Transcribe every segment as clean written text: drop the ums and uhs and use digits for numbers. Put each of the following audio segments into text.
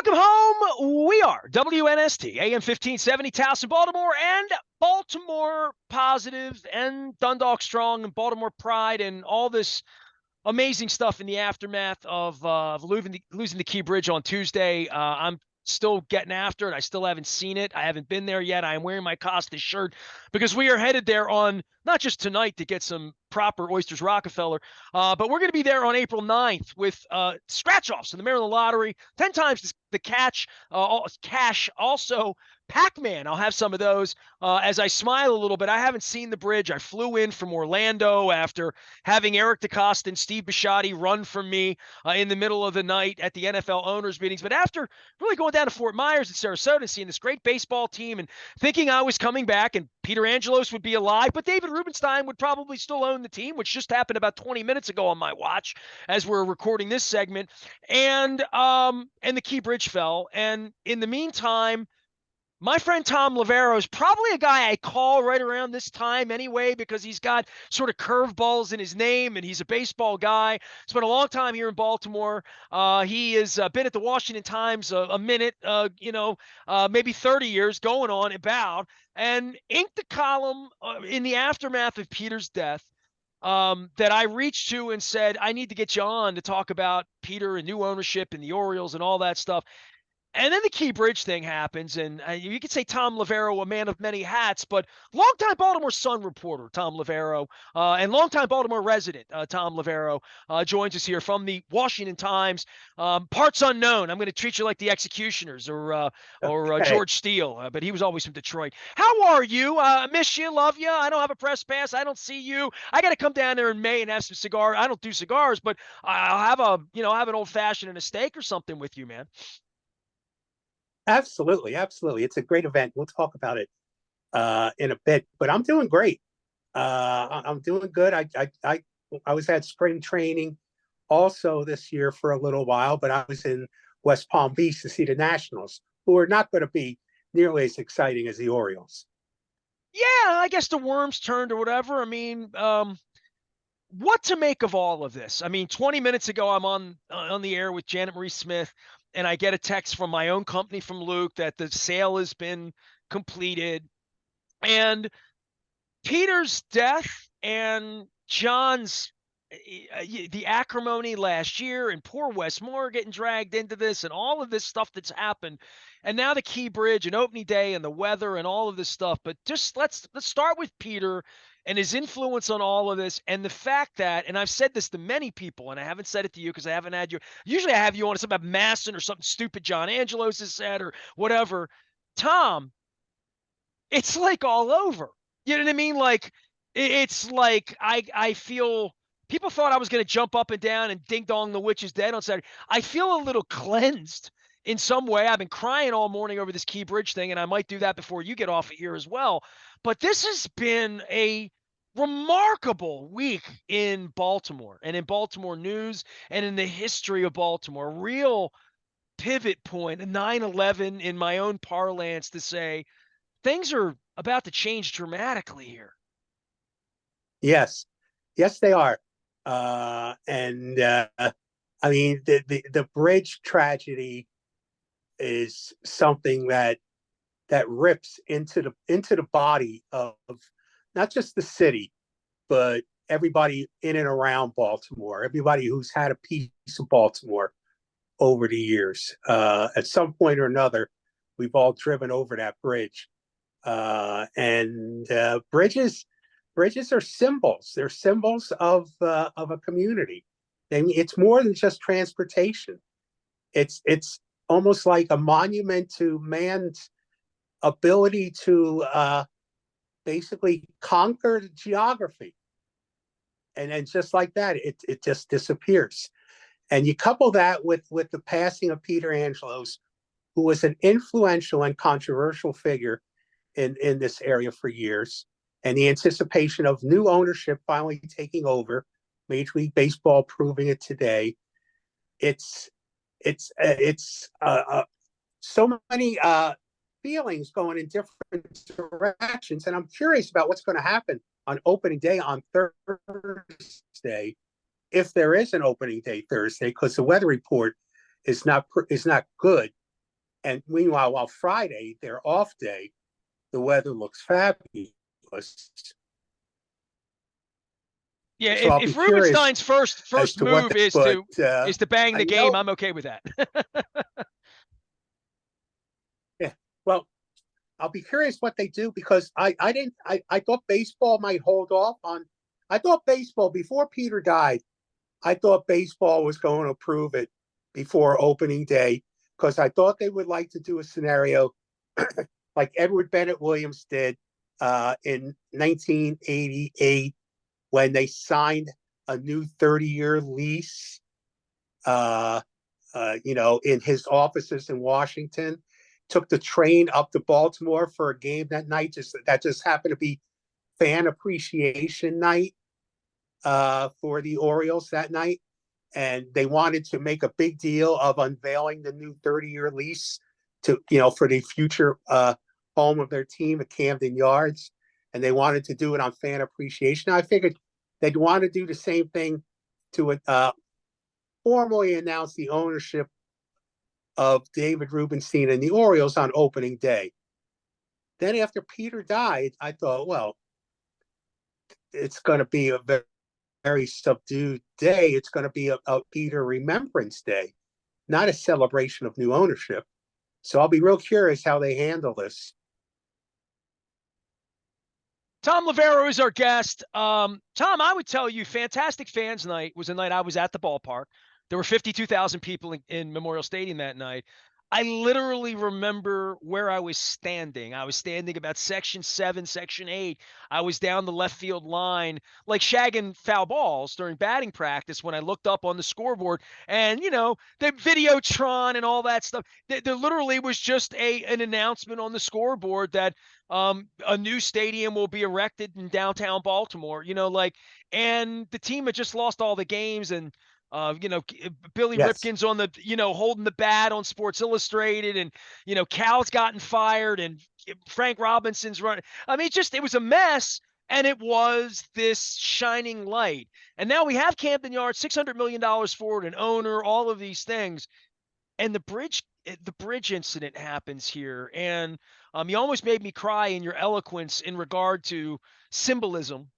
Welcome home. We are WNST, AM 1570, Towson, Baltimore, and Baltimore Positive, and Dundalk Strong, and Baltimore Pride, and all this amazing stuff in the aftermath of losing the Key Bridge on Tuesday. I'm still getting after it. I still haven't seen it. I haven't been there yet. I am wearing my Costa shirt because we are headed there on not just tonight to get some proper Oysters Rockefeller, but we're going to be there on April 9th with scratch-offs in the Maryland Lottery, 10 times the cash, also Pac-Man. I'll have some of those as I smile a little bit. I haven't seen the bridge. I flew in from Orlando after having Eric DeCosta and Steve Bisciotti run from me in the middle of the night at the NFL owners meetings. But after really going down to Fort Myers and Sarasota, seeing this great baseball team and thinking I was coming back and Peter Angelos would be alive, but David Rubenstein would probably still own the team, which just happened about 20 minutes ago on my watch as we're recording this segment. And the Key Bridge fell. And in the meantime, my friend Thom Loverro is probably a guy I call right around this time anyway, because he's got sort of curveballs in his name and he's a baseball guy. Spent a long time here in Baltimore. He has been at the Washington Times a minute, maybe 30 years going on about, and inked the column in the aftermath of Peter's death that I reached to and said, I need to get you on to talk about Peter and new ownership and the Orioles and all that stuff. And then the Key Bridge thing happens, and you could say Thom Loverro, a man of many hats, but longtime Baltimore Sun reporter Thom Loverro, and longtime Baltimore resident Thom Loverro joins us here from the Washington Times. Parts unknown. I'm going to treat you like the Executioners or Okay. George Steele, but he was always from Detroit. How are you? Miss you, love you. I don't have a press pass. I don't see you. I got to come down there in May and have some cigars. I don't do cigars, but I'll have an old fashioned and a steak or something with you, man. Absolutely, absolutely. It's a great event. We'll talk about it in a bit, but I'm doing great. I'm doing good. I was at spring training also this year for a little while, but I was in West Palm Beach to see the Nationals, who are not going to be nearly as exciting as the Orioles. Yeah, I guess the worms turned or whatever. I mean, what to make of all of this? I mean, 20 minutes ago, I'm on the air with Janet Marie Smith, and I get a text from my own company, from Luke, that the sale has been completed. And Peter's death and John's the acrimony last year, and poor Wes Moore getting dragged into this, and all of this stuff that's happened, and now the Key Bridge and opening day and the weather and all of this stuff. But just let's start with Peter and his influence on all of this, and the fact that, and I've said this to many people, and I haven't said it to you because I haven't had you. Usually I have you on something about Masson or something stupid John Angelos has said or whatever. Thom, it's like all over. You know what I mean? Like it's like I feel people thought I was going to jump up and down and ding dong the witch is dead on Saturday. I feel a little cleansed in some way. I've been crying all morning over this Key Bridge thing, and I might do that before you get off of here as well. But this has been a remarkable week in Baltimore and in Baltimore news and in the history of Baltimore. A real pivot point, a 9/11 in my own parlance, to say things are about to change dramatically here. Yes, yes, they are. And I mean, the bridge tragedy is something that rips into the body of not just the city, but everybody in and around Baltimore, everybody who's had a piece of Baltimore over the years. At some point or another, we've all driven over that bridge. And bridges are symbols. They're symbols of a community. I mean, it's more than just transportation. It's almost like a monument to man's ability to basically conquer the geography. And then just like that, it just disappears. And you couple that with the passing of Peter Angelos, who was an influential and controversial figure in this area for years, and the anticipation of new ownership finally taking over, Major League Baseball proving it today. It's so many feelings going in different directions, and I'm curious about what's going to happen on opening day on Thursday, if there is an opening day Thursday, because the weather report is not good And meanwhile, while Friday, their off day, the weather looks fabulous. Yeah, So I'll be if curious Rubenstein's first as first to what, move is but to bang the you game, know, I'm okay with that. yeah. Well, I'll be curious what they do because I thought baseball might hold off on. I thought baseball before Peter died. I thought baseball was going to approve it before opening day because I thought they would like to do a scenario like Edward Bennett Williams did in 1988 when they signed a new 30-year lease, in his offices in Washington. Took the train up to Baltimore for a game that night. That just happened to be fan appreciation night for the Orioles that night, and they wanted to make a big deal of unveiling the new 30-year lease to for the future home of their team at Camden Yards, and they wanted to do it on fan appreciation. I figured they'd want to do the same thing to formally announce the ownership of David Rubenstein and the Orioles on opening day. Then after Peter died, I thought, well, it's going to be a very subdued day. It's going to be a Peter Remembrance Day, not a celebration of new ownership. So I'll be real curious how they handle this. Thom Loverro is our guest. Thom, I would tell you, Fantastic Fans Night was a night I was at the ballpark. There were 52,000 people in Memorial Stadium that night. I literally remember where I was standing. I was standing about section 7, section 8. I was down the left field line, like shagging foul balls during batting practice when I looked up on the scoreboard. And, the Videotron and all that stuff. There literally was just an announcement on the scoreboard that a new stadium will be erected in downtown Baltimore, and the team had just lost all the games, and Billy Yes. Ripken's on the, holding the bat on Sports Illustrated, and, Cal's gotten fired, and Frank Robinson's running. I mean, it was a mess, and it was this shining light. And now we have Camden Yards, $600 million for it, an owner, all of these things. And the bridge incident happens here, and you almost made me cry in your eloquence in regard to symbolism.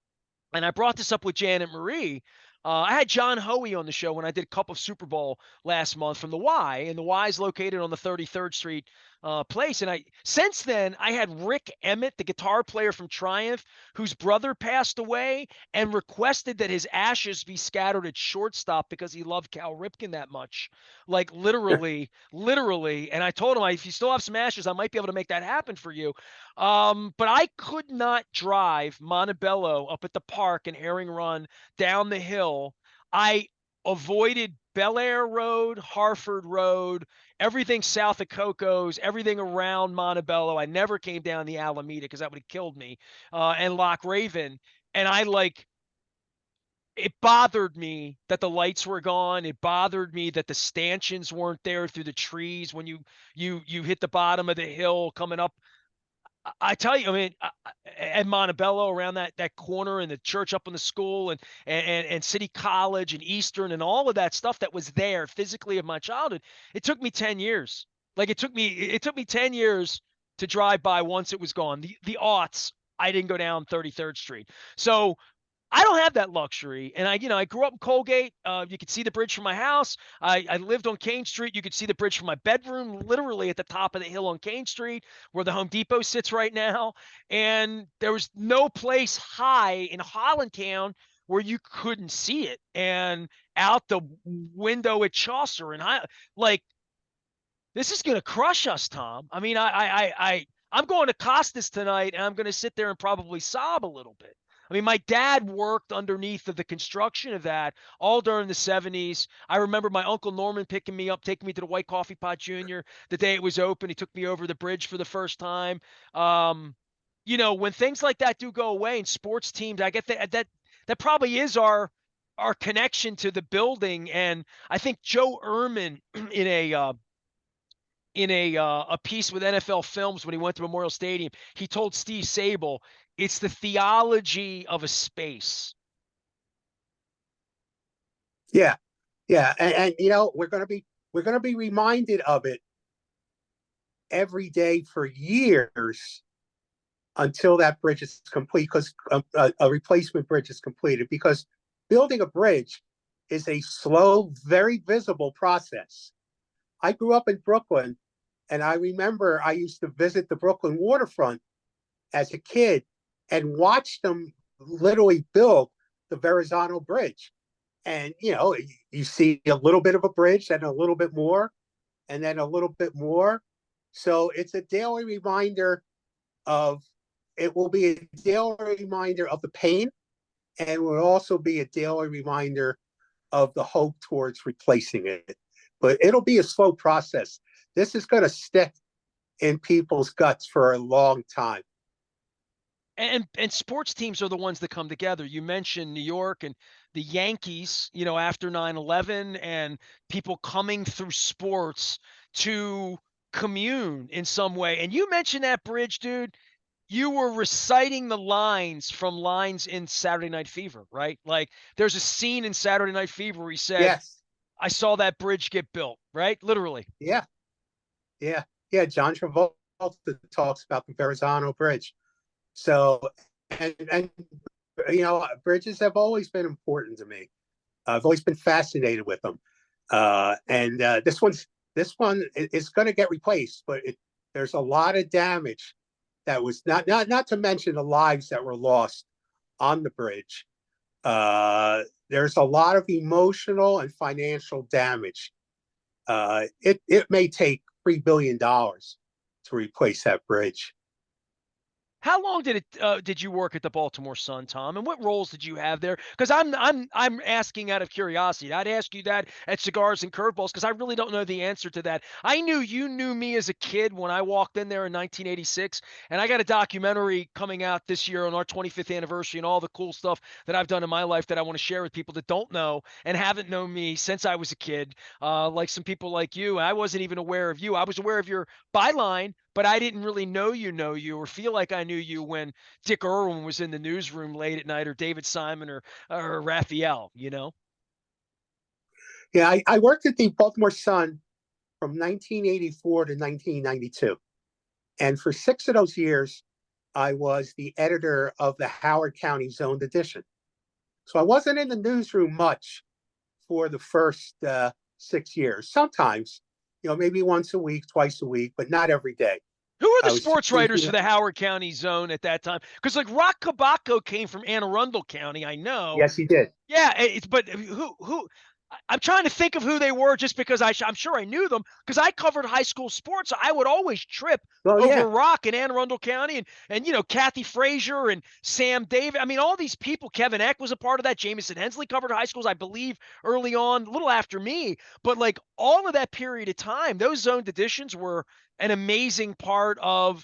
And I brought this up with Janet Marie. I had John Hoey on the show when I did Cup of Super Bowl last month from the Y, and the Y is located on the 33rd Street place. And since then I had Rick Emmett, the guitar player from Triumph, whose brother passed away, and requested that his ashes be scattered at shortstop because he loved Cal Ripken that much, like literally. And I told him, if you still have some ashes, I might be able to make that happen for you. But I could not drive Montebello up at the park and Herring Run down the hill. I avoided Bel Air Road, Harford Road, everything south of Coco's, everything around Montebello. I never came down the Alameda because that would have killed me, and Loch Raven. And it bothered me that the lights were gone. It bothered me that the stanchions weren't there through the trees when you hit the bottom of the hill coming up. I tell you, I mean, at Montebello, around that corner, and the church up in the school, and City College and Eastern, and all of that stuff that was there physically of my childhood, it took me 10 years. Like it took me 10 years to drive by once it was gone. The aughts, I didn't go down 33rd Street. So I don't have that luxury. And I grew up in Colgate. You could see the bridge from my house. I lived on Kane Street. You could see the bridge from my bedroom, literally at the top of the hill on Kane Street, where the Home Depot sits right now. And there was no place high in Hollandtown where you couldn't see it. And out the window at Chaucer, and this is going to crush us, Thom. I mean, I'm going to Costas tonight, and I'm going to sit there and probably sob a little bit. I mean, my dad worked underneath of the construction of that all during the 70s. I remember my Uncle Norman picking me up, taking me to the White Coffee Pot Junior the day it was open. He took me over the bridge for the first time. When things like that do go away in sports teams, I get that probably is our connection to the building. And I think Joe Ehrman in a piece with NFL Films when he went to Memorial Stadium, he told Steve Sable, it's the theology of a space. Yeah, yeah, and we're going to be reminded of it every day for years until that bridge is complete, because a replacement bridge is completed. Because building a bridge is a slow, very visible process. I grew up in Brooklyn, and I remember I used to visit the Brooklyn waterfront as a kid and watch them literally build the Verrazano Bridge. And you see a little bit of a bridge and a little bit more, and then a little bit more. So it's a daily reminder of it will be a daily reminder of the pain, and will also be a daily reminder of the hope towards replacing it. But it'll be a slow process. This is going to stick in people's guts for a long time. And sports teams are the ones that come together. You mentioned New York and the Yankees, after 9/11, and people coming through sports to commune in some way. And you mentioned that bridge, dude. You were reciting the lines in Saturday Night Fever, right? Like there's a scene in Saturday Night Fever where he said, Yes. I saw that bridge get built, right? Literally. Yeah. Yeah. Yeah. John Travolta talks about the Verrazano Bridge. So, and bridges have always been important to me. I've always been fascinated with them. And this one is going to get replaced, but there's a lot of damage that was not to mention the lives that were lost on the bridge. There's a lot of emotional and financial damage. It may take $3 billion to replace that bridge. How long did you work at the Baltimore Sun, Tom? And what roles did you have there? Because I'm asking out of curiosity. I'd ask you that at Cigars and Curveballs because I really don't know the answer to that. I knew you knew me as a kid when I walked in there in 1986, and I got a documentary coming out this year on our 25th anniversary and all the cool stuff that I've done in my life that I want to share with people that don't know and haven't known me since I was a kid. Like some people like you, I wasn't even aware of you. I was aware of your byline, but I didn't really know you or feel like I knew you when Dick Irwin was in the newsroom late at night or David Simon or Raphael. Yeah, I worked at the Baltimore Sun from 1984 to 1992. And for 6 of those years, I was the editor of the Howard County Zoned Edition. So I wasn't in the newsroom much for the first 6 years. Sometimes, maybe once a week, twice a week, but not every day. Who are the I was sports writers for the Howard County Zone at that time? Because like Rock Kabako came from Anne Arundel County, I know. Yes, he did. Yeah, but who? I'm trying to think of who they were just because I'm sure I knew them because I covered high school sports. So I would always trip Well, over yeah, Rock in Anne Arundel County and Kathy Frazier and Sam Davis. I mean, all these people. Kevin Eck was a part of that. Jamison Hensley covered high schools, I believe, early on, a little after me. But like all of that period of time, those zoned editions were an amazing part of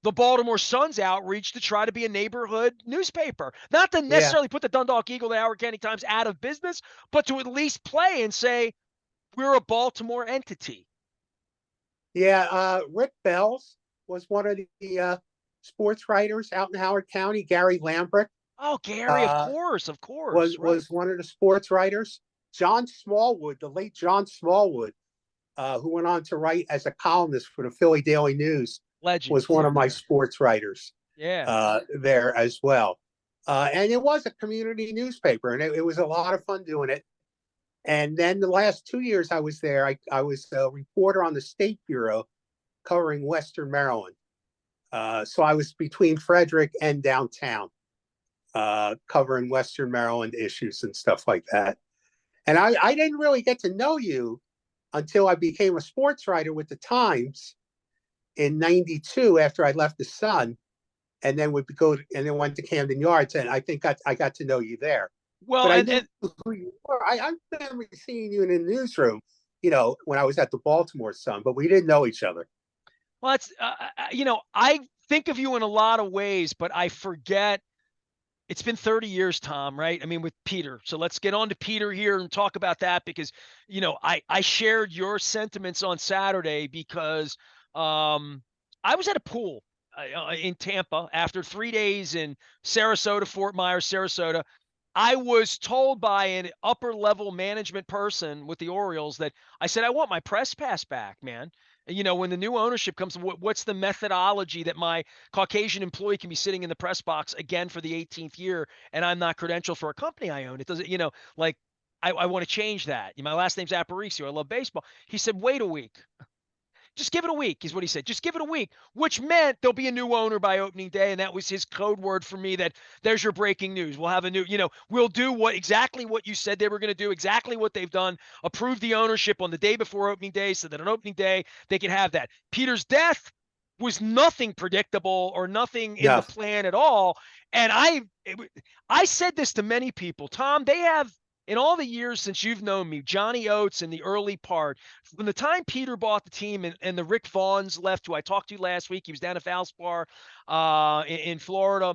the Baltimore Sun's outreach to try to be a neighborhood newspaper. Not to yeah, necessarily put the Dundalk Eagle, the Howard County Times out of business, but to at least play and say, we're a Baltimore entity. yeah. Rick Bells was one of the sports writers out in Howard County. Gary Lambrick Oh, Gary, uh, of was course, right. was one of the sports writers. John Smallwood, the late John Smallwood, who went on to write as a columnist for the Philly Daily News, Legend. was one of my sports writers Yeah. there as well. And it was a community newspaper, and it was a lot of fun doing it. And then the last 2 years I was there, I was a reporter on the State Bureau covering Western Maryland. So I was between Frederick and downtown, covering Western Maryland issues and stuff like that. And I didn't really get to know you until I became a sports writer with the Times in '92 after I left the Sun, and then went to Camden Yards, and I think I got to know you there. Well, But I and, knew and who you were. I remember seeing you in the newsroom, when I was at the Baltimore Sun, but we didn't know each other. well, it's, I think of you in a lot of ways, but I forget. It's been 30 years, Tom, right? I mean, with Peter. So let's get on to Peter here and talk about that because, I shared your sentiments on Saturday because I was at a pool in Tampa after 3 days in Sarasota, Fort Myers, Sarasota. I was told by an upper level management person with the Orioles that I said, I want my press pass back, man. And, when the new ownership comes, what's the methodology that my Caucasian employee can be sitting in the press box again for the 18th year and I'm not credentialed for a company I own? It doesn't, like I want to change that. My last name's Aparicio. I love baseball. He said, wait a week. Just give it a week, is what he said. Just give it a week, which meant there'll be a new owner by opening day. And that was his code word for me that there's your breaking news. We'll have a new, we'll do exactly what you said they were going to do, exactly what they've done, approve the ownership on the day before opening day so that on opening day they could have that. Peter's death was nothing predictable or nothing in the Yeah. plan at all. And I said this to many people, Thom, they have, in all the years since you've known me, Johnny Oates in the early part, from the time Peter bought the team and the Rick Vaughns left, who I talked to last week, he was down at Valspar in Florida.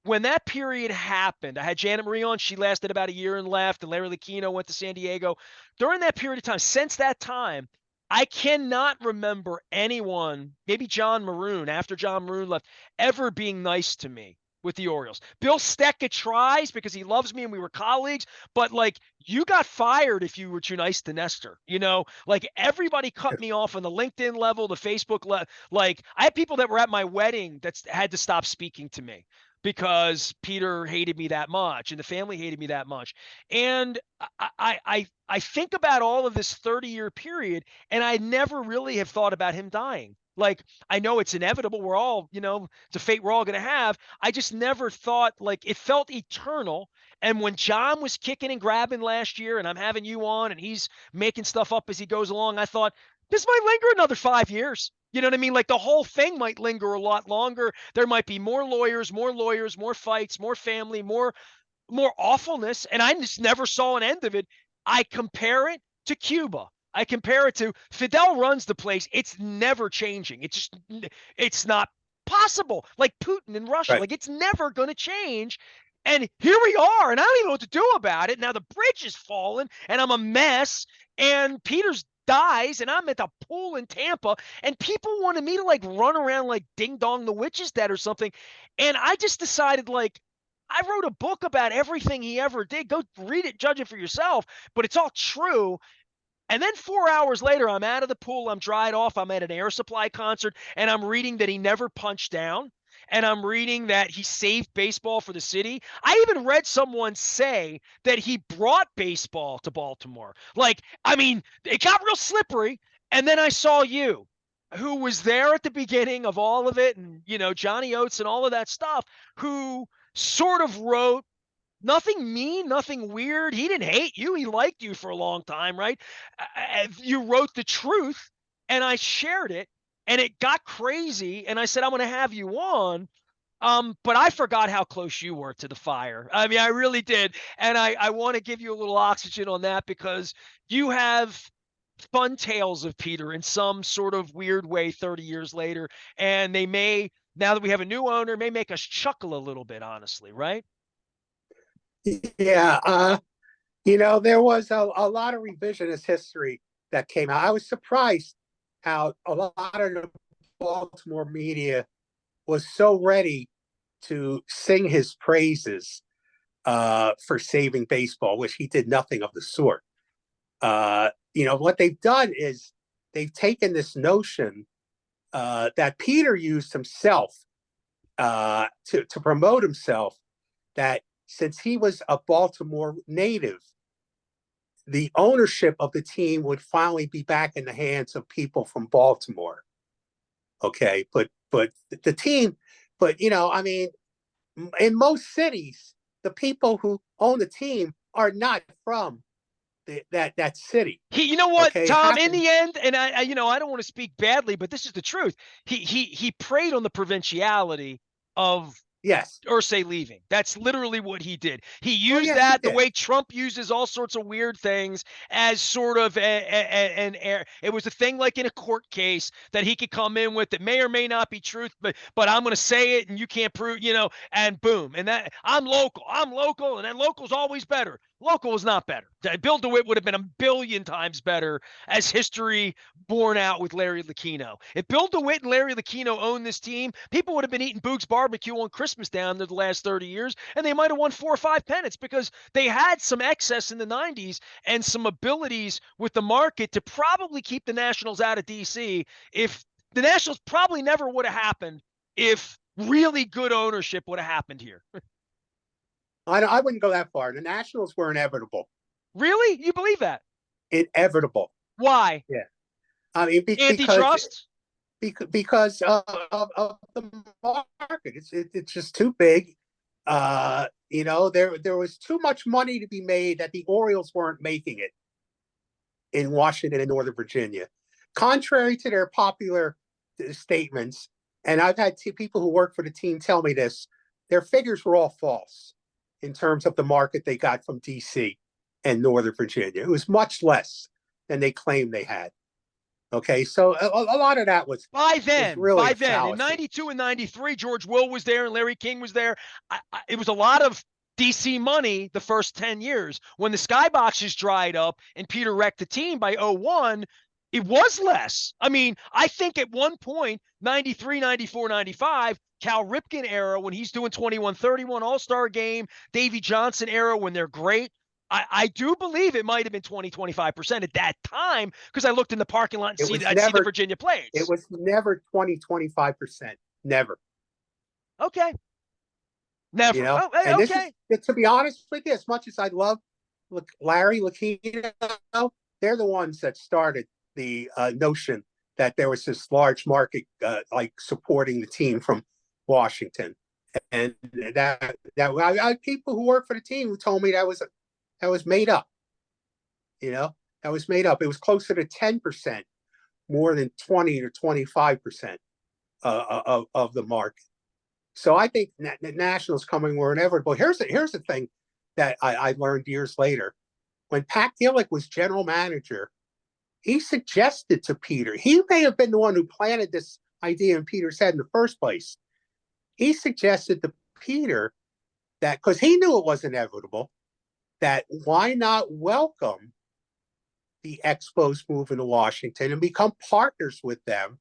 When that period happened, I had Janet Marie on. She lasted about a year and left, and Larry Lucchino went to San Diego. During that period of time, since that time, I cannot remember anyone, maybe John Maroon, after John Maroon left, ever being nice to me with the Orioles. Bill Stetka tries because he loves me and we were colleagues, but like you got fired if you were too nice to Nestor. Like everybody cut me off on the LinkedIn level, the Facebook level. Like I had people that were at my wedding that had to stop speaking to me because Peter hated me that much and the family hated me that much. And I think about all of this 30-year period and I never really have thought about him dying. Like, I know it's inevitable. We're all, it's a fate we're all going to have. I just never thought, like, it felt eternal. And when John was kicking and grabbing last year, and I'm having you on, and he's making stuff up as he goes along, I thought, this might linger another 5 years. You know what I mean? Like, the whole thing might linger a lot longer. There might be more lawyers, more fights, more family, more awfulness, and I just never saw an end of it. I compare it to Cuba. I compare it to Fidel runs the place. It's never changing. It's not possible. Like Putin in Russia, Right. like it's never going to change. And here we are, and I don't even know what to do about it. Now the bridge is fallen, and I'm a mess. And Peters dies, and I'm at the pool in Tampa, and people wanted me to like run around like Ding Dong, the witch is dead or something. And I just decided like I wrote a book about everything he ever did. Go read it, judge it for yourself. But it's all true. And then 4 hours later, I'm out of the pool. I'm dried off. I'm at an Air Supply concert, and I'm reading that he never punched down. And I'm reading that he saved baseball for the city. I even read someone say that he brought baseball to Baltimore. Like, I mean, it got real slippery. And then I saw you, who was there at the beginning of all of it, and, Johnny Oates and all of that stuff, who sort of wrote nothing mean, nothing weird. He didn't hate you. He liked you for a long time, right? You wrote the truth, and I shared it, and it got crazy. And I said, I'm going to have you on. But I forgot how close you were to the fire. I mean, I really did. And I want to give you a little oxygen on that because you have fun tales of Peter in some sort of weird way 30 years later. And they may, now that we have a new owner, may make us chuckle a little bit, honestly, right? Yeah. There was a lot of revisionist history that came out. I was surprised how a lot of the Baltimore media was so ready to sing his praises for saving baseball, which he did nothing of the sort. What they've done is they've taken this notion that Peter used himself to promote himself, that since he was a Baltimore native, the ownership of the team would finally be back in the hands of people from Baltimore. Okay, but the team, I mean, in most cities, the people who own the team are not from that city. You know what, Okay, it Thom? In happened. the end, and I don't want to speak badly, but this is the truth. He preyed on the provinciality of Yes. Irsay leaving. That's literally what he did. He Oh, used yes, he that the did. way Trump uses all sorts of weird things as sort of an air. It was a thing like in a court case that he could come in with that may or may not be truth, but I'm going to say it and you can't prove, and boom. And that I'm local, and then local's always better. Local was not better. Bill DeWitt would have been a billion times better, as history borne out with Larry Lucchino. If Bill DeWitt and Larry Lucchino owned this team, people would have been eating Boog's barbecue on Christmas down there the last 30 years, and they might have won 4 or 5 pennants because they had some excess in the 90s and some abilities with the market to probably keep the Nationals out of D.C. If the Nationals probably never would have happened if really good ownership would have happened here. I wouldn't go that far. The Nationals were inevitable. Really? You believe that? Inevitable. Why? Yeah. I mean, Antitrust? because of the market. It's just too big. There was too much money to be made that the Orioles weren't making it in Washington and Northern Virginia. Contrary to their popular statements, and I've had people who work for the team tell me this, their figures were all false in terms of the market they got from DC and Northern Virginia. It was much less than they claimed they had. Okay, so a lot of that was really by a then, in fallacy. 92 and 93, George Will was there and Larry King was there. It was a lot of DC money the first 10 years. When the skyboxes dried up and Peter wrecked the team by 01, it was less. I mean, I think at one point, 93, 94, 95, Cal Ripken era, when he's doing 21-31 All-Star game, Davey Johnson era when they're great, I do believe it might have been 20-25% at that time because I looked in the parking lot and I'd see the Virginia plates. It was never 20-25%. Never. Okay. Never. You know? Oh, and okay. This is, to be honest with you, as much as I love Larry Lucchino, they're the ones that started the notion that there was this large market like supporting the team from Washington. And that I people who work for the team who told me that was made up. That was made up. It was closer to 10%, more than 20 or 25% of the market. So I think the Nationals coming were inevitable. Here's the thing that I learned years later. When Pat Gillick was general manager, he suggested to Peter, he may have been the one who planted this idea in Peter's head in the first place. He suggested to Peter that, because he knew it was inevitable, that why not welcome the Expos moving to Washington and become partners with them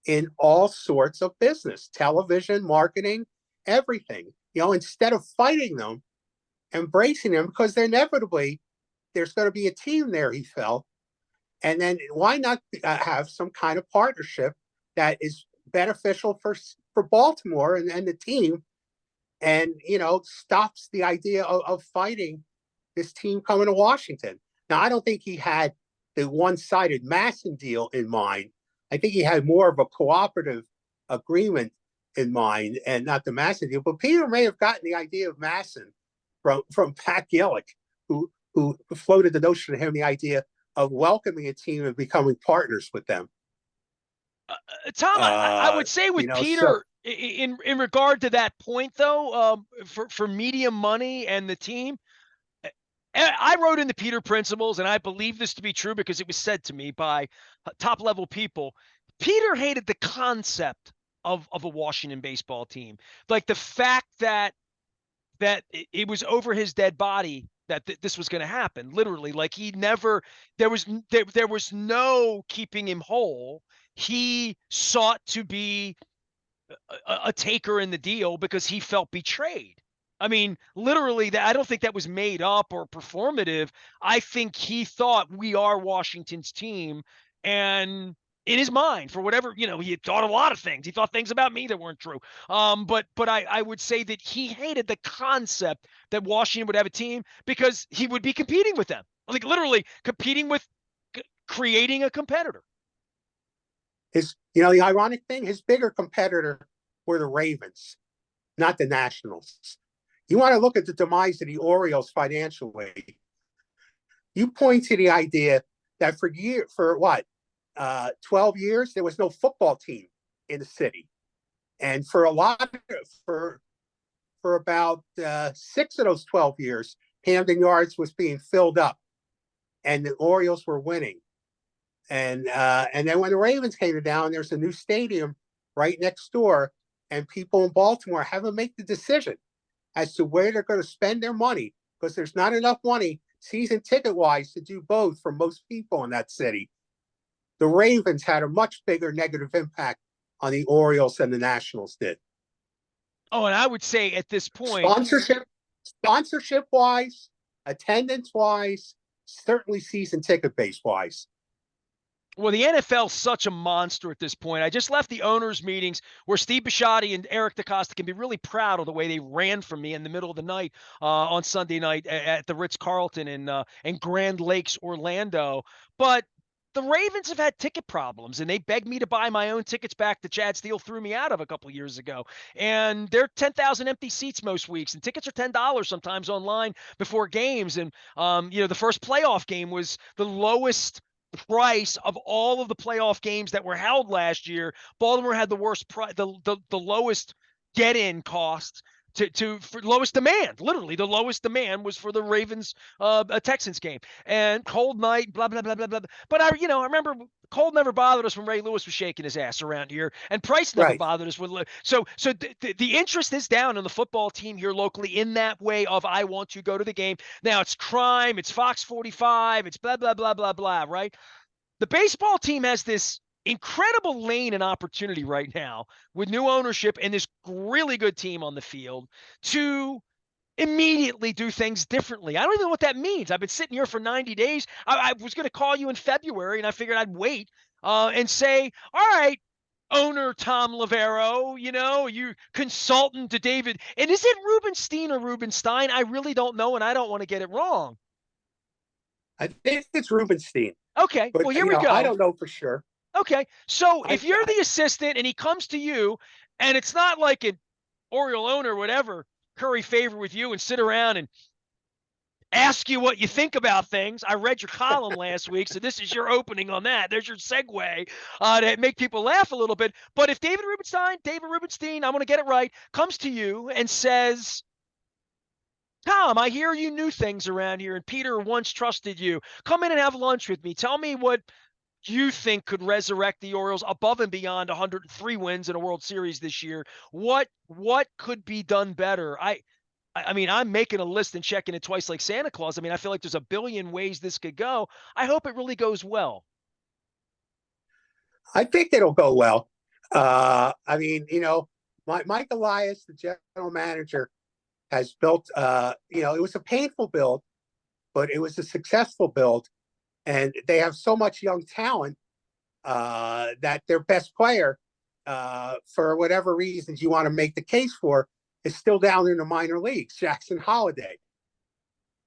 in all sorts of business, television, marketing, everything. Instead of fighting them, embracing them, because inevitably there's going to be a team there, he felt. And then why not have some kind of partnership that is beneficial for Baltimore and the team, and stops the idea of fighting this team coming to Washington. Now, I don't think he had the one-sided Masson deal in mind. I think he had more of a cooperative agreement in mind and not the Masson deal. But Peter may have gotten the idea of Masson from Pat Gillick, who floated the notion to him, the idea of welcoming a team and becoming partners with them. Tom, I would say with Peter, in regard to that point, though, for medium money and the team, I wrote in the Peter Principles, and I believe this to be true because it was said to me by top-level people. Peter hated the concept of a Washington baseball team, like the fact that it was over his dead body that this was going to happen. Literally, like there was no keeping him whole. He sought to be a taker in the deal because he felt betrayed. I mean, literally, I don't think that was made up or performative. I think he thought we are Washington's team, and in his mind, for whatever, he thought a lot of things. He thought things about me that weren't true. But I would say that he hated the concept that Washington would have a team because he would be competing with them, like literally competing with, creating a competitor. The ironic thing, his bigger competitor were the Ravens, not the Nationals. You want to look at the demise of the Orioles financially. You point to the idea that for 12 years, there was no football team in the city. And for about 6 of those 12 years, Camden Yards was being filled up and the Orioles were winning. And then when the Ravens came down, there's a new stadium right next door, and people in Baltimore haven't made the decision as to where they're going to spend their money, because there's not enough money season ticket wise to do both for most people in that city. The Ravens had a much bigger negative impact on the Orioles than the Nationals did. Oh, and I would say at this point, Sponsorship wise, attendance wise, certainly season ticket base wise. well, the NFL's such a monster at this point. I just left the owners' meetings where Steve Bisciotti and Eric DeCosta can be really proud of the way they ran from me in the middle of the night on Sunday night at the Ritz-Carlton in Grand Lakes, Orlando. But the Ravens have had ticket problems, and they begged me to buy my own tickets back that Chad Steele threw me out of a couple years ago. And there are 10,000 empty seats most weeks, and tickets are $10 sometimes online before games. And the first playoff game was the lowest price of all of the playoff games that were held last year. Baltimore had the worst the lowest get-in cost for lowest demand. Literally, the lowest demand was for the Ravens Texans game. And cold night, blah blah blah blah blah. But I remember cold never bothered us when Ray Lewis was shaking his ass around here, and price never Right. bothered us. So the interest is down in the football team here locally in that way of I want to go to the game. Now it's crime, it's Fox 45, it's blah blah blah blah blah. Right? The baseball team has this incredible lane and opportunity right now with new ownership and this really good team on the field to immediately do things differently. I don't even know what that means. I've been sitting here for 90 days. I was going to call you in February, and I figured I'd wait and say, all right, owner Thom Loverro, you consultant to David. And is it Rubenstein or Rubenstein? I really don't know, and I don't want to get it wrong. I think it's Rubenstein. Okay, But, well, here we go. I don't know for sure. Okay, so if you're the assistant and he comes to you, and it's not like an Oriole owner or whatever, curry favor with you and sit around and ask you what you think about things. I read your column last week, so this is your opening on that. There's your segue to make people laugh a little bit. But if David Rubenstein, I'm going to get it right, comes to you and says, Thom, I hear you knew things around here, and Peter once trusted you. Come in and have lunch with me. Tell me what you think could resurrect the Orioles above and beyond 103 wins in a World Series this year. What could be done better? I mean, I'm making a list and checking it twice like Santa Claus. I mean, I feel like there's a billion ways this could go. I hope it really goes well. I think it'll go well. I mean, Mike Elias, the general manager, has built, it was a painful build, but it was a successful build. And they have so much young talent that their best player, for whatever reasons you want to make the case for, is still down in the minor leagues, Jackson Holiday.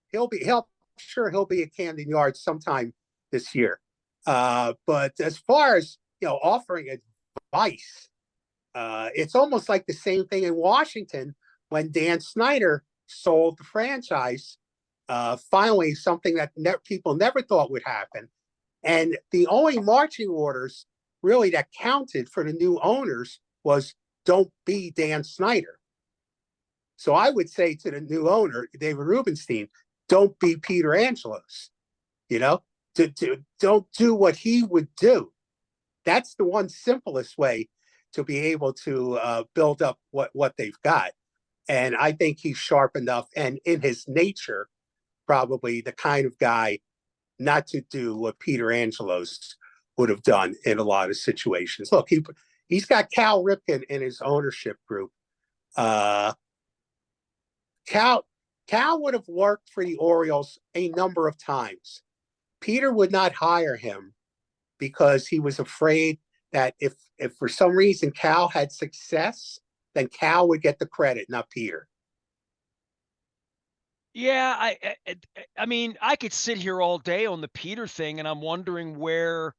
He'll be at Camden Yards sometime this year. But as far as offering advice, it's almost like the same thing in Washington when Dan Snyder sold the franchise. Finally, something that people never thought would happen. And the only marching orders really that counted for the new owners was don't be Dan Snyder. So I would say to the new owner, David Rubenstein, don't be Peter Angelos, don't do what he would do. That's the one simplest way to be able to build up what they've got. And I think he's sharp enough and in his nature, probably the kind of guy not to do what Peter Angelos would have done in a lot of situations. Look, he's got Cal Ripken in his ownership group. Cal would have worked for the Orioles a number of times. Peter would not hire him because he was afraid that if for some reason Cal had success, then Cal would get the credit, not Peter. Yeah, I mean, I could sit here all day on the Peter thing, and I'm wondering where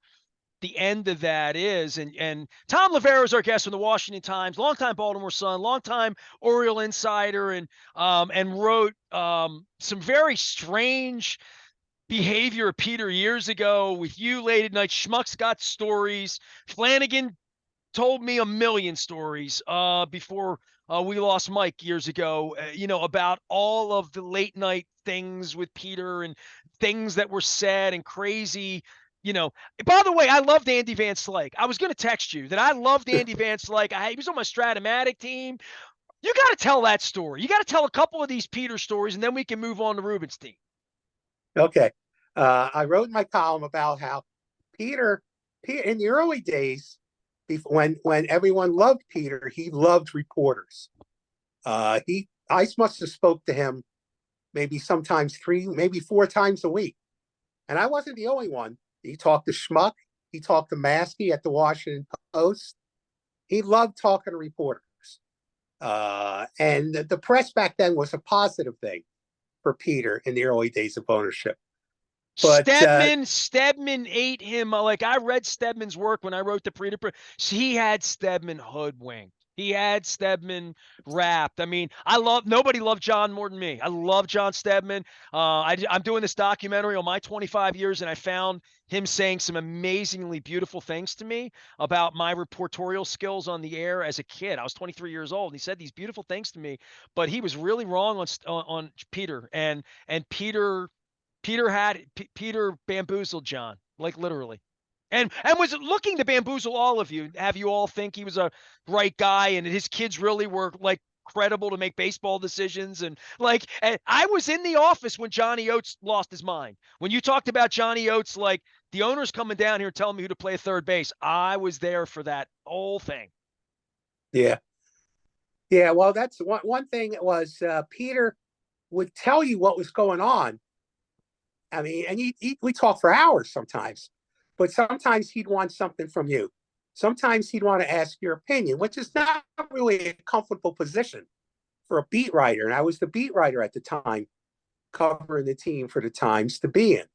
the end of that is. And Thom Loverro is our guest from the Washington Times, longtime Baltimore Sun, longtime Oriole insider, and wrote some very strange behavior of Peter years ago with you late at night. Schmuck's got stories. Flanagan told me a million stories before we lost Mike years ago, about all of the late night things with Peter and things that were said and crazy. By the way, I loved Andy Van Slyke. I was going to text you that I loved Andy Van Slyke. He was on my Stratomatic team. You got to tell that story. You got to tell a couple of these Peter stories, and then we can move on to Rubenstein. Okay. I wrote in my column about how Peter, Peter in the early days, when everyone loved Peter, he loved reporters. I must have spoke to him maybe sometimes three, maybe four times a week. And I wasn't the only one. He talked to Schmuck. He talked to Maskey at the Washington Post. He loved talking to reporters. And the press back then was a positive thing for Peter in the early days of ownership. But Stedman ate him. Like, I read Stedman's work when I wrote the Peter. He had Stedman hoodwinked. He had Stedman wrapped. I mean, nobody loved John more than me. I love John Stedman. I'm doing this documentary on my 25 years, and I found him saying some amazingly beautiful things to me about my reportorial skills on the air as a kid. I was 23 years old, and he said these beautiful things to me, but he was really wrong on Peter, and Peter bamboozled John, like literally. And was looking to bamboozle all of you, have you all think he was a right guy and his kids really were like credible to make baseball decisions. And I was in the office when Johnny Oates lost his mind. When you talked about Johnny Oates, like the owner's coming down here telling me who to play third base, I was there for that whole thing. Yeah. Yeah. Well, that's one thing was Peter would tell you what was going on. I mean, and we talk for hours sometimes, but sometimes he'd want something from you. Sometimes he'd want to ask your opinion, which is not really a comfortable position for a beat writer. And I was the beat writer at the time, covering the team for the Times to be in.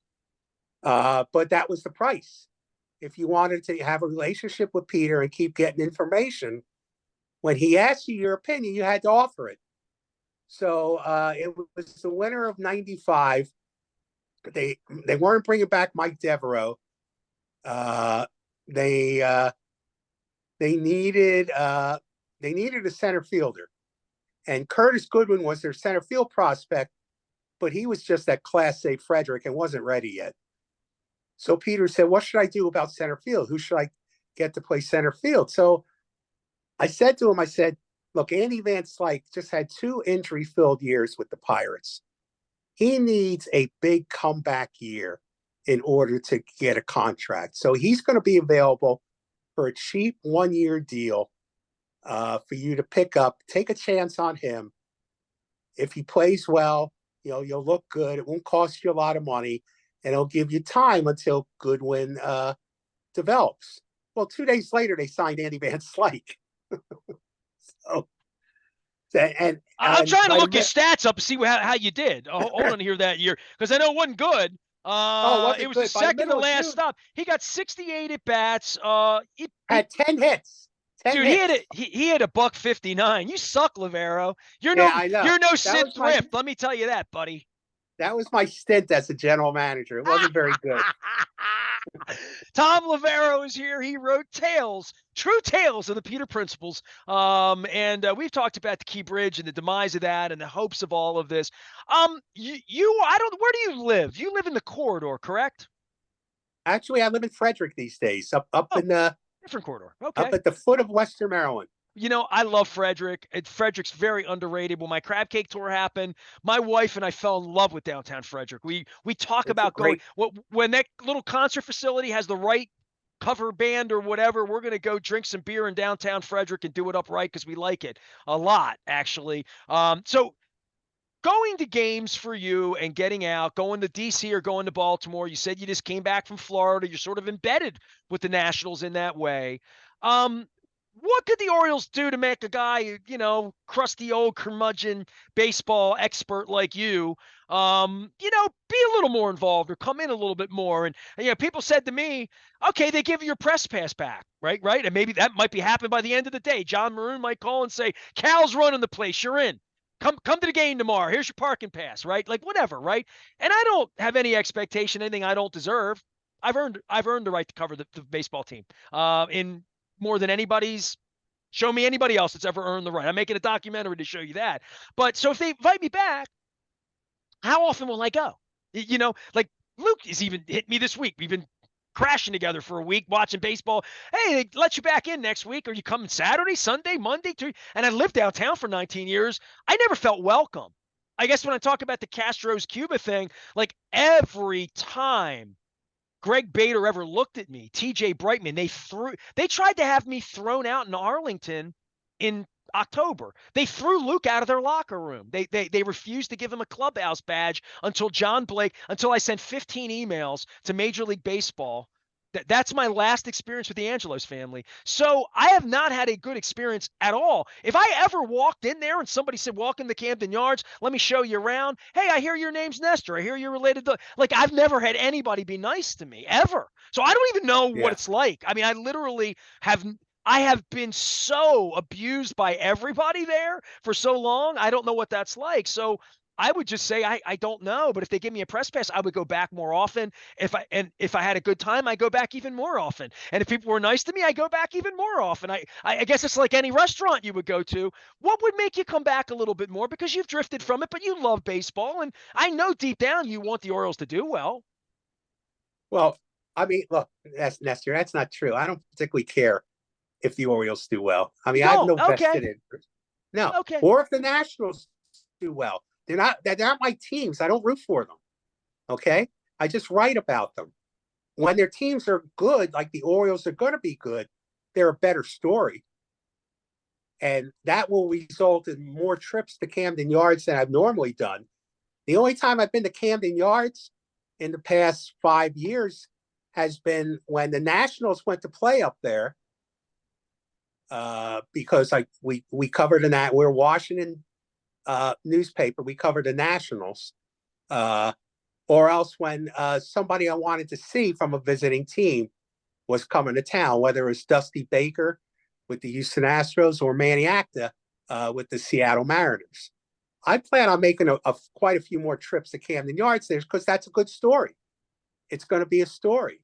But that was the price. If you wanted to have a relationship with Peter and keep getting information, when he asked you your opinion, you had to offer it. So it was the winter of '95. They weren't bringing back Mike Devereaux. They needed a center fielder, and Curtis Goodwin was their center field prospect, but he was just at Class A Frederick and wasn't ready yet. So Peter said, "What should I do about center field? Who should I get to play center field?" So I said to him, I said, "Look, Andy Van Slyke just had 2 injury-filled years with the Pirates. He needs a big comeback year in order to get a contract. So he's going to be available for a cheap 1-year deal for you to pick up. Take a chance on him. If he plays well, you'll look good. It won't cost you a lot of money, and it'll give you time until Goodwin develops." Well, 2 days later, they signed Andy Van Slyke. So, I'm trying to look his stats up and see how you did. Hold on here that year, because I know it wasn't good. It was the second to last stop. He got 68 at bats. Had 10 hits. Dude, he had a $159. You suck, Loverro. You're I know. You're no Sid Thrift. Let me tell you that, buddy. That was my stint as a general manager. It wasn't very good. Thom Loverro is here. He wrote true tales of the Peter Principles. And we've talked about the Key Bridge and the demise of that and the hopes of all of this. Where do you live? You live in the corridor, correct? Actually, I live in Frederick these days, up in the different corridor. Okay. Up at the foot of Western Maryland. I love Frederick. Frederick's very underrated. When my crab cake tour happened, my wife and I fell in love with downtown Frederick. We talk about going when that little concert facility has the right cover band or whatever, we're going to go drink some beer in downtown Frederick and do it upright because we like it a lot, actually. So going to games for you and getting out, going to DC or going to Baltimore, you said you just came back from Florida. You're sort of embedded with the Nationals in that way. What could the Orioles do to make a guy, crusty old curmudgeon baseball expert like you, be a little more involved or come in a little bit more? And, people said to me, okay, they give you your press pass back, right? And maybe that might be happening by the end of the day. John Maroon might call and say, Cal's running the place. You're in. Come to the game tomorrow. Here's your parking pass, right? Like whatever, right? And I don't have any expectation, anything I don't deserve. I've earned the right to cover the baseball team in more than anybody's. Show me anybody else that's ever earned the right. I'm making a documentary to show you that. But so if they invite me back, how often will I go? Like Luke has even hit me this week. We've been crashing together for a week, watching baseball. Hey, they let you back in next week. Are you coming Saturday, Sunday, Monday? And I lived downtown for 19 years. I never felt welcome. I guess when I talk about the Castro's Cuba thing, like every time Greg Bader ever looked at me, TJ Brightman, they tried to have me thrown out in Arlington in October. They threw Luke out of their locker room. They refused to give him a clubhouse badge until I sent 15 emails to Major League Baseball. That's my last experience with the Angelos family. So I have not had a good experience at all. If I ever walked in there and somebody said, walk in the Camden Yards, let me show you around. Hey, I hear your name's Nestor. I hear you're related to, like, I've never had anybody be nice to me ever. So I don't even know what Yeah. it's like. I mean, I have been so abused by everybody there for so long. I don't know what that's like. So I would just say I don't know, but if they give me a press pass, I would go back more often. If I had a good time, I go back even more often. And if people were nice to me, I go back even more often. I guess it's like any restaurant you would go to. What would make you come back a little bit more? Because you've drifted from it, but you love baseball, and I know deep down you want the Orioles to do well. Well, I mean, look, that's Nestor. That's not true. I don't particularly care if the Orioles do well. I You mean, I have don't? no vested Okay. interest. No, Okay. or if the Nationals do well, they're not my teams. I don't root for them. Okay, I just write about them. When their teams are good, like the Orioles are going to be good, they're a better story, and that will result in more trips to Camden Yards than I've normally done. The only time I've been to Camden Yards in the past 5 years has been when the Nationals went to play up there. Because we covered we're a Washington newspaper. We covered the Nationals, or else when somebody I wanted to see from a visiting team was coming to town, whether it was Dusty Baker with the Houston Astros or Manny Acta with the Seattle Mariners. I plan on making quite a few more trips to Camden Yards there because that's a good story. It's going to be a story,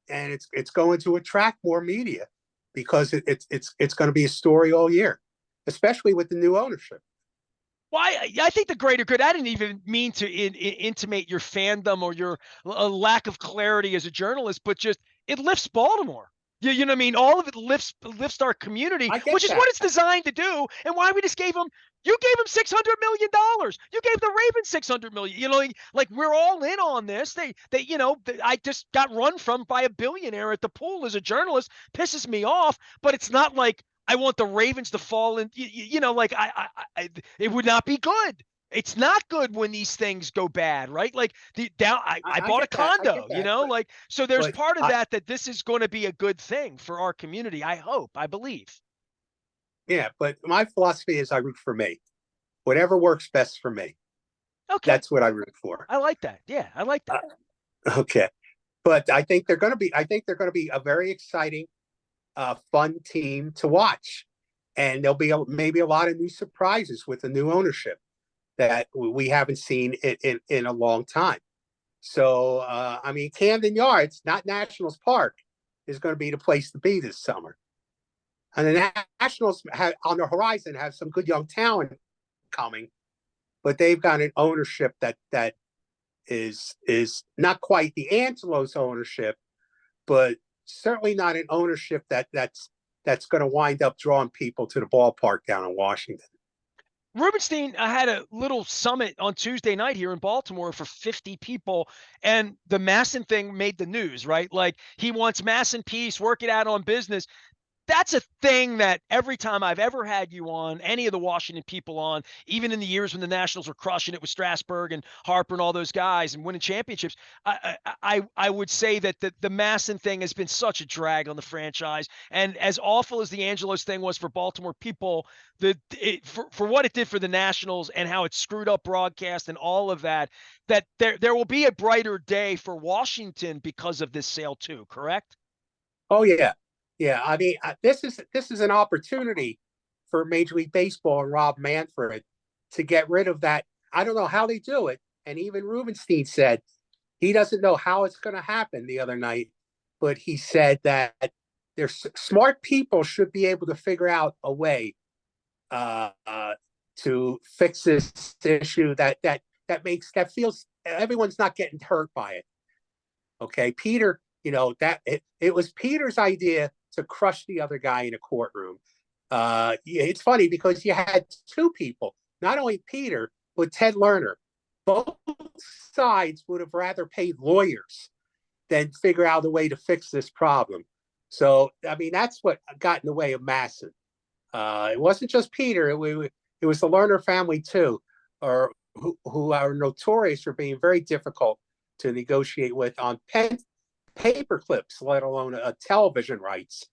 and it's going to attract more media because it's going to be a story all year, especially with the new ownership. Well, I think the greater good. I didn't even mean to intimate your fandom or your lack of clarity as a journalist, but just it lifts Baltimore. You know what I mean? All of it lifts our community, I get which is what that. it's designed to do. And why we just gave them. You gave them $600 million. You gave the Ravens $600 million. You know, like we're all in on this. I just got run from by a billionaire at the pool as a journalist. Pisses me off, but it's not like I want the Ravens to fall in. Like it would not be good. It's not good when these things go bad, right? Like I I bought a get that. I get condo, that. like so. There's But part of that this is going to be a good thing for our community. I hope, I believe. yeah, but my philosophy is I root for me. Whatever works best for me. Okay, That's what I root for. I like that. Yeah, I like that. Okay. But I think they're going to be. I think they're going to be a very exciting, fun team to watch, and there'll be maybe a lot of new surprises with the new ownership that we haven't seen in a long time. So I mean, Camden Yards, not Nationals Park, is going to be the place to be this summer. And the Nationals have on the horizon have some good young talent coming, but they've got an ownership that is not quite the Angelos ownership, but certainly not an ownership that's going to wind up drawing people to the ballpark down in Washington. Rubenstein had a little summit on Tuesday night here in Baltimore for 50 people, and the Masson thing made the news, right? Like he wants Masson peace, work it out on business. That's a thing that every time I've ever had you on, any of the Washington people on, even in the years when the Nationals were crushing it with Strasburg and Harper and all those guys and winning championships, I would say that the Masson thing has been such a drag on the franchise. And as awful as the Angelos thing was for Baltimore people, for what it did for the Nationals and how it screwed up broadcast and all of that, that there will be a brighter day for Washington because of this sale too, correct? Oh yeah, yeah. I mean, this is an opportunity for Major League Baseball and Rob Manfred to get rid of that. I don't know how they do it, and even Rubenstein said he doesn't know how it's going to happen the other night, but he said that there's smart people should be able to figure out a way uh, uh, to fix this issue that feels everyone's not getting hurt by it. Okay, Peter, that it was Peter's idea to crush the other guy in a courtroom. It's funny because you had two people, not only Peter, but Ted Lerner. Both sides would have rather paid lawyers than figure out a way to fix this problem. So, I mean, that's what got in the way of Masson. It wasn't just Peter; it was the Lerner family too, or who are notorious for being very difficult to negotiate with on paper clips, let alone television rights.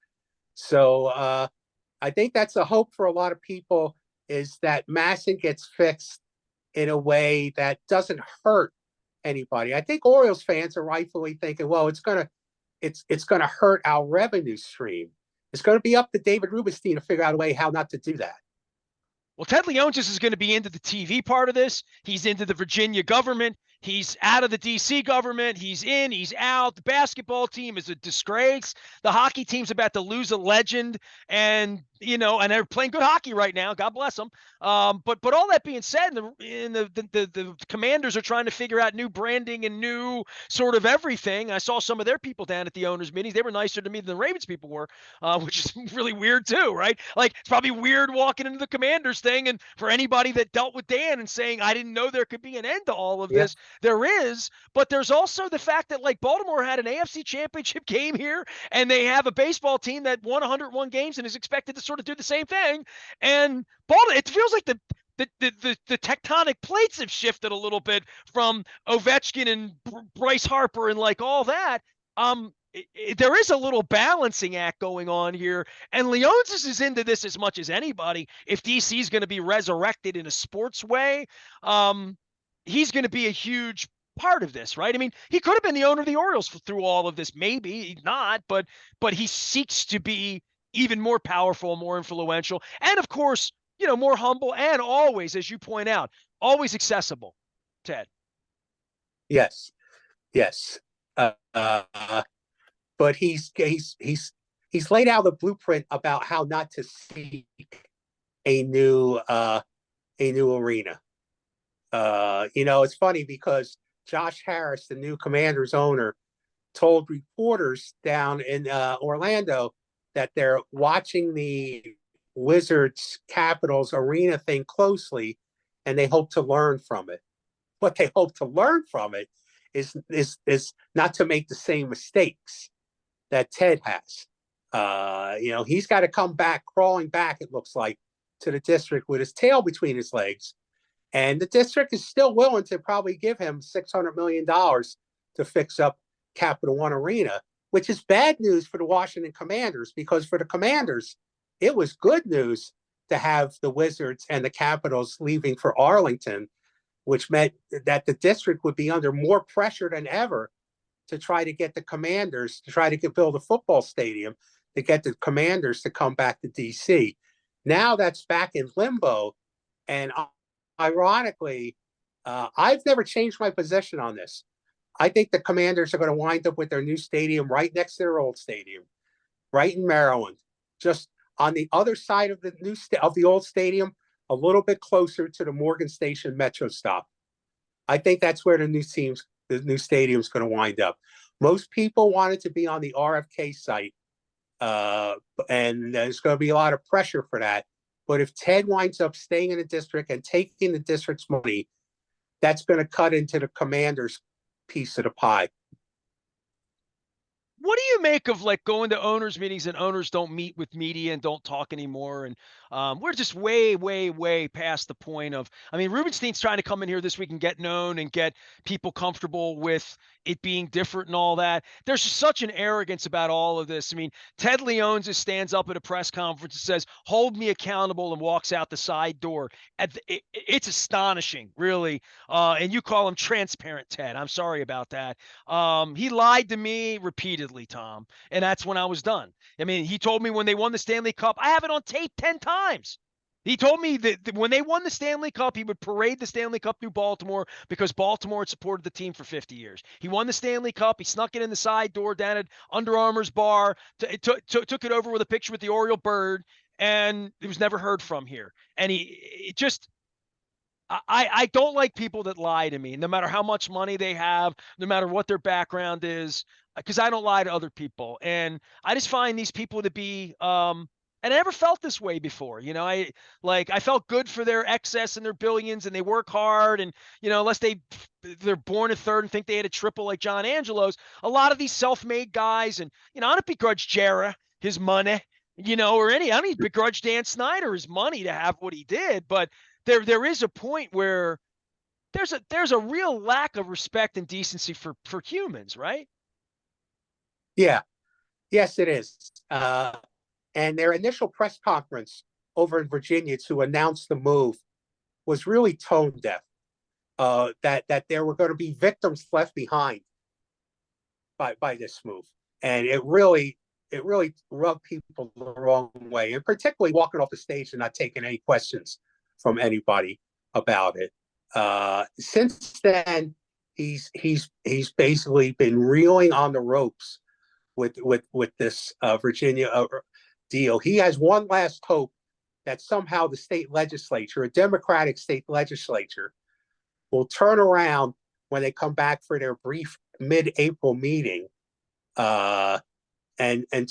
So I think that's a hope for a lot of people, is that Masson gets fixed in a way that doesn't hurt anybody. I think Orioles fans are rightfully thinking, well, it's gonna hurt our revenue stream. It's going to be up to David Rubenstein to figure out a way how not to do that. Well, Ted Leonsis is going to be into the TV part of this. He's into the Virginia government. He's out of the DC government. He's in, he's out. The basketball team is a disgrace. The hockey team's about to lose a legend, and and they're playing good hockey right now. God bless them. But all that being said, the Commanders are trying to figure out new branding and new sort of everything. I saw some of their people down at the owners' meetings. They were nicer to me than the Ravens people were, which is really weird too, right? Like, it's probably weird walking into the Commanders thing, and for anybody that dealt with Dan and saying, I didn't know there could be an end to all of this. There is, but there's also the fact that, like, Baltimore had an AFC championship game here, and they have a baseball team that won 101 games and is expected to sort of do the same thing. And Baltimore, it feels like the tectonic plates have shifted a little bit from Ovechkin and Bryce Harper and like all that. There is a little balancing act going on here, and Leonsis is into this as much as anybody. If DC is going to be resurrected in a sports way, he's going to be a huge part of this, right? I mean, he could have been the owner of the Orioles through all of this. Maybe he's not, but he seeks to be even more powerful, more influential, and of course, more humble, and always, as you point out, always accessible. Ted. Yes, yes, but he's laid out a blueprint about how not to seek a new arena. It's funny because Josh Harris, the new Commanders owner, told reporters down in Orlando that they're watching the Wizards Capitals arena thing closely, and they hope to learn from it. What they hope to learn from it is not to make the same mistakes that Ted has. He's got to come back, crawling back, it looks like, to the district with his tail between his legs. And the district is still willing to probably give him $600 million to fix up Capital One Arena, which is bad news for the Washington Commanders, because for the Commanders, it was good news to have the Wizards and the Capitals leaving for Arlington, which meant that the district would be under more pressure than ever to try to get the Commanders, to try to build a football stadium, to get the Commanders to come back to DC. Now that's back in limbo. And ironically, I've never changed my position on this. I think the Commanders are going to wind up with their new stadium right next to their old stadium, right in Maryland, just on the other side of the old stadium, a little bit closer to the Morgan Station Metro stop. I think that's where the new stadium is going to wind up. Most people want it to be on the RFK site, and there's going to be a lot of pressure for that. But if Ted winds up staying in the district and taking the district's money, that's going to cut into the Commanders' piece of the pie. What do you make of, like, going to owners meetings and owners don't meet with media and don't talk anymore? And we're just way, way, way past the point of, I mean, Rubenstein's trying to come in here this week and get known and get people comfortable with it being different and all that. There's just such an arrogance about all of this. I mean, Ted Leonsis stands up at a press conference and says, hold me accountable, and walks out the side door. It's astonishing, really. And you call him transparent, Ted. I'm sorry about that. He lied to me repeatedly, Thom, and that's when I was done. I mean, he told me when they won the Stanley Cup, I have it on tape 10 times. He told me that when they won the Stanley Cup, he would parade the Stanley Cup through Baltimore because Baltimore had supported the team for 50 years. He won the Stanley Cup. He snuck it in the side door down at Under Armour's bar, took it over with a picture with the Oriole bird, and it was never heard from here. And I don't like people that lie to me, no matter how much money they have, no matter what their background is. because I don't lie to other people. And I just find these people to be, and I never felt this way before. I felt good for their excess and their billions, and they work hard. And, unless they're born a third and think they had a triple like John Angelos, a lot of these self-made guys, and, I don't begrudge Jarrah his money, or I don't begrudge Dan Snyder his money to have what he did. But there is a point where there's a real lack of respect and decency for humans, right? Yeah, yes, it is. And their initial press conference over in Virginia to announce the move was really tone deaf. That there were going to be victims left behind by this move, and it really rubbed people the wrong way, and particularly walking off the stage and not taking any questions from anybody about it. Since then, he's basically been reeling on the ropes with this Virginia deal. He has one last hope that somehow the state legislature, a Democratic state legislature, will turn around when they come back for their brief mid-April meeting, and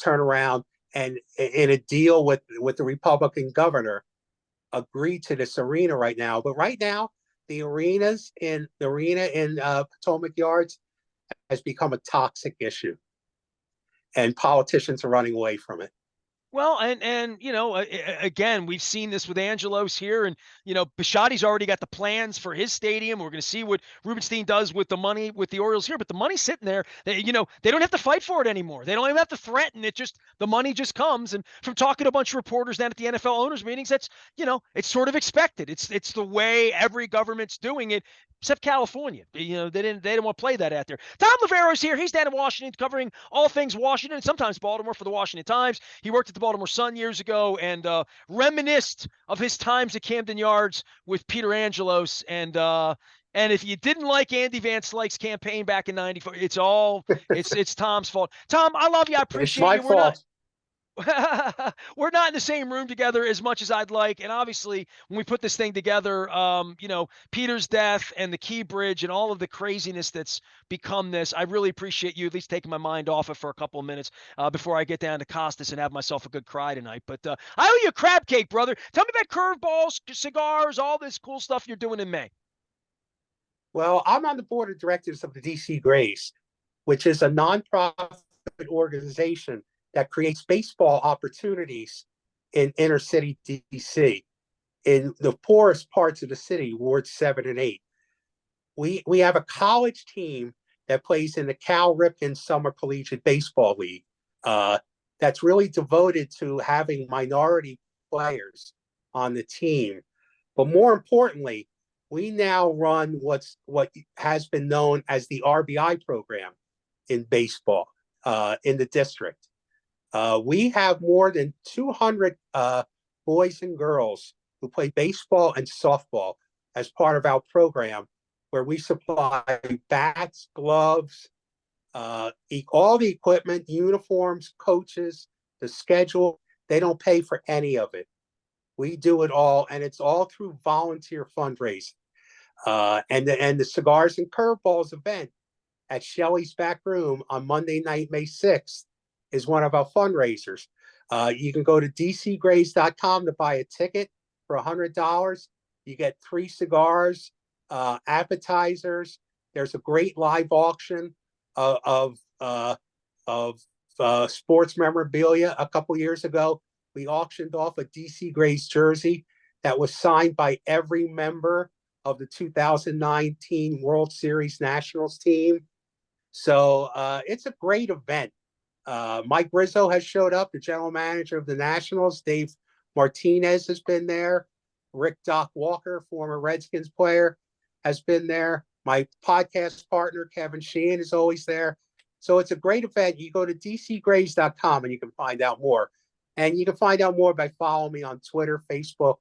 turn around and in a deal with the Republican governor agree to this arena right now. But right now, the arena in Potomac Yards has become a toxic issue, and politicians are running away from it. Well, and again, we've seen this with Angelos here, and Bisciotti's already got the plans for his stadium. We're going to see what Rubenstein does with the money with the Orioles here, but the money's sitting there. They don't have to fight for it anymore. They don't even have to threaten it. Just the money just comes. And from talking to a bunch of reporters down at the NFL owners meetings, that's it's sort of expected. It's the way every government's doing it. Except California, they didn't want to play that out there. Thom Loverro's here. He's down in Washington, covering all things Washington and sometimes Baltimore for the Washington Times. He worked at the Baltimore Sun years ago and reminisced of his times at Camden Yards with Peter Angelos. And if you didn't like Andy Van Slyke's campaign back in '94, it's Thom's fault. Thom, I love you. I appreciate it's my you. fault. We're not in the same room together as much as I'd like. And obviously, when we put this thing together, Peter's death and the Key Bridge and all of the craziness that's become this, I really appreciate you at least taking my mind off it for a couple of minutes before I get down to Costas and have myself a good cry tonight. But I owe you a crab cake, brother. Tell me about curveballs, cigars, all this cool stuff you're doing in May. Well, I'm on the board of directors of the DC Grays, which is a nonprofit organization that creates baseball opportunities in inner city DC, in the poorest parts of the city, wards 7 and 8. We have a college team that plays in the Cal Ripken Summer Collegiate Baseball League, that's really devoted to having minority players on the team. But more importantly, we now run what has been known as the RBI program in baseball in the district. We have more than 200 boys and girls who play baseball and softball as part of our program, where we supply bats, gloves, all the equipment, uniforms, coaches, the schedule. They don't pay for any of it. We do it all, and it's all through volunteer fundraising. And the Cigars and Curveballs event at Shelley's Back Room on Monday night, May 6th, is one of our fundraisers. You can go to dcgrays.com to buy a ticket for $100. You get 3 cigars, appetizers. There's a great live auction of sports memorabilia. A couple years ago, we auctioned off a DC Grays jersey that was signed by every member of the 2019 World Series Nationals team. So it's a great event. Mike Rizzo has showed up, the general manager of the Nationals. Dave Martinez has been there. Rick Doc Walker, former Redskins player, has been there. My podcast partner, Kevin Sheehan, is always there. So it's a great event. You go to dcgrays.com and you can find out more. And you can find out more by following me on Twitter, Facebook.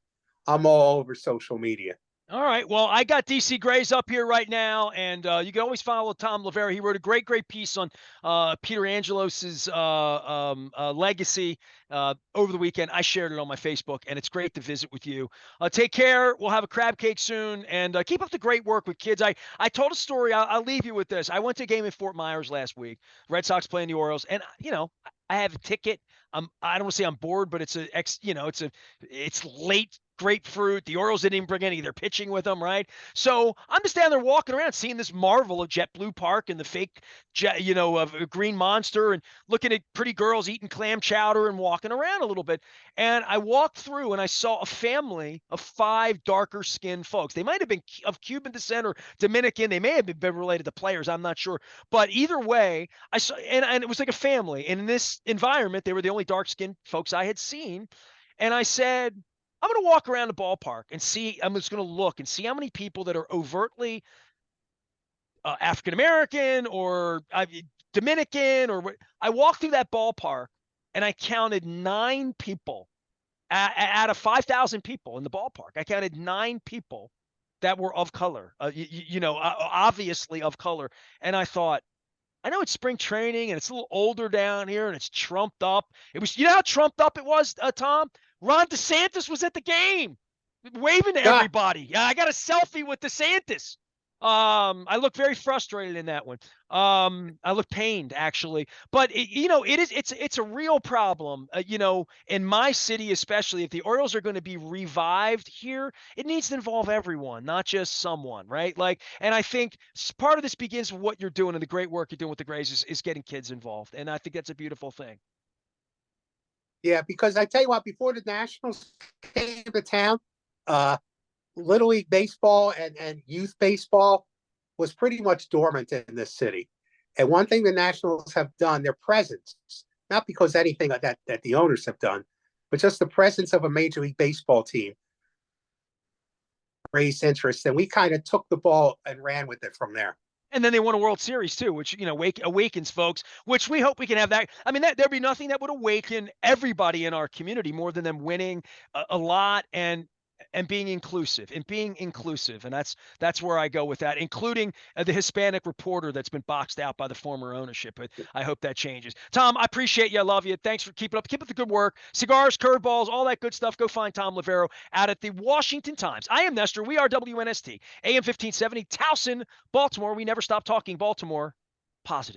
I'm all over social media. All right. Well, I got DC Grays up here right now, and you can always follow Thom Loverro. He wrote a great piece on Peter Angelos's legacy over the weekend. I shared it on my Facebook, and it's great to visit with you. Take care. We'll have a crab cake soon, and keep up the great work with kids. I told a story. I'll leave you with this. I went to a game in Fort Myers last week. Red Sox playing the Orioles, and I have a ticket. I don't want to say I'm bored, but it's late grapefruit. The Orioles didn't even bring any of their pitching with them, right? So I'm just down there walking around, seeing this marvel of JetBlue Park and the fake, of a green monster, and looking at pretty girls eating clam chowder and walking around a little bit. And I walked through and I saw a family of 5 darker skinned folks. They might have been of Cuban descent or Dominican. They may have been related to players. I'm not sure. But either way, I saw, and it was like a family. And in this environment, they were the only dark skinned folks I had seen. And I said, I'm going to walk around the ballpark and see. I'm just going to look and see how many people that are overtly African American or Dominican or what. I walked through that ballpark and I counted 9 people out of 5,000 people in the ballpark. I counted 9 people that were of color, obviously of color. And I thought, I know it's spring training and it's a little older down here and it's trumped up. It was, how trumped up it was, Thom? Ron DeSantis was at the game waving to Yeah, everybody. Yeah, I got a selfie with DeSantis. I look very frustrated in that one. I look pained actually, but it's a real problem. In my city, especially if the Orioles are going to be revived here, it needs to involve everyone, not just someone, right? Like, and I think part of this begins with what you're doing and the great work you're doing with the Grays is getting kids involved. And I think that's a beautiful thing. yeah. Because I tell you what, before the Nationals came to town, uh, Little League baseball and youth baseball was pretty much dormant in this city. And one thing the Nationals have done, their presence, not because anything that the owners have done, but just the presence of a Major League Baseball team raised interest. And we kind of took the ball and ran with it from there. And then they won a World Series too, which awakens folks. Which we hope we can have that. I mean, there'd be nothing that would awaken everybody in our community more than them winning a lot and being inclusive and that's where I go with that, including the Hispanic reporter that's been boxed out by the former ownership. But I hope that changes. Thom, I appreciate you. I love you. Thanks for keep up the good work. Cigars, curveballs, all that good stuff. Go find Thom Loverro out at the Washington Times. I am Nestor. We are WNST AM 1570 Towson, Baltimore. We never stop talking Baltimore positive.